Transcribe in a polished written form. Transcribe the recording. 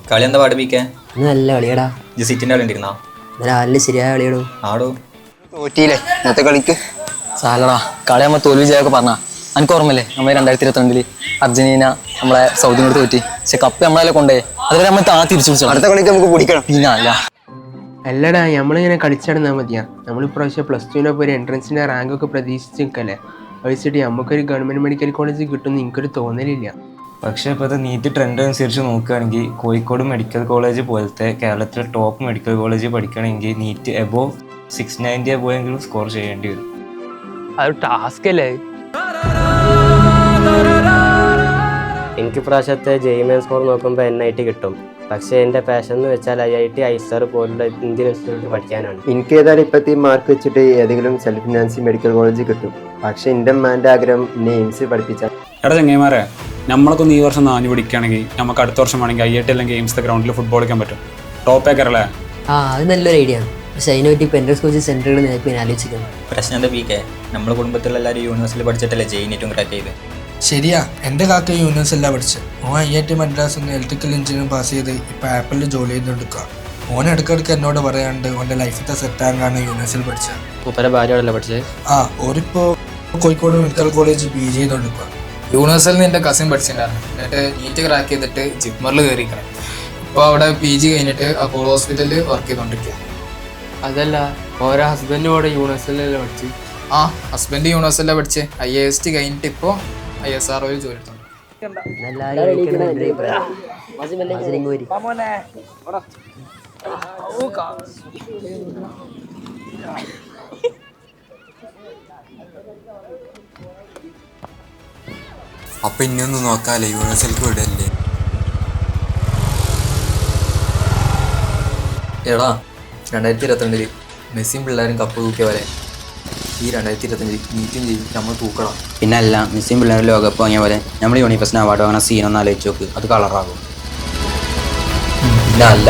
കളി എന്താ പാടിപ്പിക്കാൻ? നല്ല കളിയടാ. സിറ്റിന്റെ കളി ഉണ്ടിരുന്നാ നല്ല ശരിയായ കളിയടോ. ആടോ തോറ്റിയില്ലേ ഇന്നത്തെ കളിക്ക്? സാലടാ കളി നമ്മൾ തോൽവി ചെയ്യാനൊക്കെ പറഞ്ഞാ എനിക്ക് ഓർമ്മല്ലേ നമ്മൾ 2022 അർജന്റീന നമ്മളെ സൗദിനോട് തോറ്റി. പക്ഷെ കപ്പ് നമ്മളെ കൊണ്ടേ അതുവരെ നമ്മൾ തിരിച്ചു പിടിച്ചു. അടുത്ത കളിക്ക് നമുക്ക് പിടിക്കണം. പിന്നെ അല്ല അല്ലടാ, നമ്മളിങ്ങനെ കളിച്ചടന്നാൽ മതിയാ. നമ്മളിപ്രാവശ്യം +2 ഒരു എൻട്രൻസിൻ്റെ റാങ്കൊക്കെ പ്രതീക്ഷിച്ച് നിൽക്കല്ലേ. കഴിച്ചിട്ട് നമുക്കൊരു ഗവൺമെൻറ് മെഡിക്കൽ കോളേജ് കിട്ടുമെന്ന് എനിക്കൊരു തോന്നലില്ല. പക്ഷേ ഇപ്പോഴത്തെ നീറ്റ് ട്രെൻഡ് അനുസരിച്ച് നോക്കുകയാണെങ്കിൽ കോഴിക്കോട് മെഡിക്കൽ കോളേജ് പോലത്തെ കേരളത്തിലെ ടോപ്പ് മെഡിക്കൽ കോളേജ് പഠിക്കണമെങ്കിൽ നീറ്റ് എബോവ് 690 പോയെങ്കിലും സ്കോർ ചെയ്യേണ്ടി വരും. അത് ടാസ്ക് അല്ലേ? എനിക്ക് പ്രാവശ്യത്തെ JEE സ്കോർ നോക്കുമ്പോൾ NIT കിട്ടും. പക്ഷേ എൻ്റെ പാഷൻ എന്ന് വെച്ചാൽ IIT ISR പോലുള്ള ഇന്ത്യൻ ഇൻസ്റ്റിറ്റ്യൂട്ട് പഠിക്കാനാണ്. എനിക്ക് ഏതായാലും ഇപ്പോഴത്തെ മാർക്ക് വെച്ചിട്ട് ഏതെങ്കിലും സെൽഫ് ഫിനാൻസിങ് മെഡിക്കൽ കോളേജ് കിട്ടും. പക്ഷേ എൻ്റെ അമ്മേൻ്റെ ആഗ്രഹം എന്നെ എയിംസ് പഠിപ്പിച്ചാൽ. എടാ ചങ്ങന്മാരെ, നമ്മളൊക്കെ ഈ വർഷം 4 പഠിക്കുകയാണെങ്കിൽ നമുക്ക് അടുത്ത വർഷം വേണമെങ്കിൽ IIT അല്ലെങ്കിൽ എയിംസിൻ്റെ ഗ്രൗണ്ടിൽ ഫുട്ബോൾ കളിക്കാൻ പറ്റും. ടോപ്പ് ഏക്കറല്ലേ? അത് നല്ലൊരു ഐഡിയ ആണ്. പക്ഷെ അതിനെ പറ്റി ഇപ്പോൾ എൻ്റെ കോച്ചിങ് സെൻറ്ററുകൾ ഞാൻ ആലോചിക്കുന്നു. പ്രശ്നം എന്താ PK? നമ്മുടെ കുടുംബത്തിലുള്ള എല്ലാവരും യൂണിവേഴ്സിറ്റിയിൽ പഠിച്ചിട്ടല്ലേ JEE നീറ്റും ക്രാക്ക് ചെയ്ത്. ശരിയാ, എൻ്റെ കാക്ക യൂണിവേഴ്സിറ്റിയിലാണ് പഠിച്ചത്. ഓൻ IIT Madras electrical engineering pass ചെയ്ത് ഇപ്പോൾ ആപ്പിളിൽ ജോലി ചെയ്തുകൊടുക്കുക. ഓൻ ഇടയ്ക്കിടയ്ക്ക് എന്നോട് പറയാണ്ട് ഓൻ്റെ ലൈഫത്തെ സെറ്റാകാനാണ് യൂണിവേഴ്സിറ്റിയിൽ പഠിച്ചത്. മൂപ്പരെ ഭാര്യയോടല്ലേ പഠിച്ചത്? ഓരിപ്പോൾ കോഴിക്കോട് മെഡിക്കൽ കോളേജ് PG ചെയ്തുകൊടുക്കുക. യൂണിവേഴ്സിറ്റിയിൽ നിന്ന് എൻ്റെ കസിൻ പഠിച്ചിട്ടുണ്ടായിരുന്നു. എന്നിട്ട് നീറ്റ് ക്രാക്ക് ചെയ്തിട്ട് ജിപ്മറിൽ കയറിയിരിക്കണം. ഇപ്പോൾ അവിടെ PG കഴിഞ്ഞിട്ട് അപ്പോളോ ഹോസ്പിറ്റലിൽ വർക്ക് ചെയ്തുകൊണ്ടിരിക്കുക. അതല്ല, ഓരോ ഹസ്ബൻഡ് കൂടെ യൂണിവേഴ്സിറ്റിയിലല്ലേ പഠിച്ചു? ഹസ്ബൻഡ് യൂണിവേഴ്സിറ്റിയിലാണ് പഠിച്ചത്. IAST കഴിഞ്ഞിട്ട് ഇപ്പോൾ ISRO ജോലി എടുത്തുണ്ട്. അപ്പൊ ഇനിയൊന്ന് നോക്കാല്ലേ, യൂണിവേഴ്സിറ്റിക്ക് വിടല്ലേ? എടാ 2022 മെസ്സിയും പിള്ളേരും കപ്പ് തൂക്കിയ പോലെ ഈ 2025 നീറ്റും ചെയ്യും നമ്മൾ തൂക്കണം. പിന്നെ അല്ല, മെസ്സിയും പിള്ളേരും ലോകകപ്പ് വാങ്ങിയ പോലെ നമ്മൾ യൂണിവേഴ്സിറ്റി അവാർഡ് വാങ്ങുന്ന സീനൊന്ന് ആലോചിച്ച് നോക്ക്. അത് കളറാകും. പിന്നെ അല്ല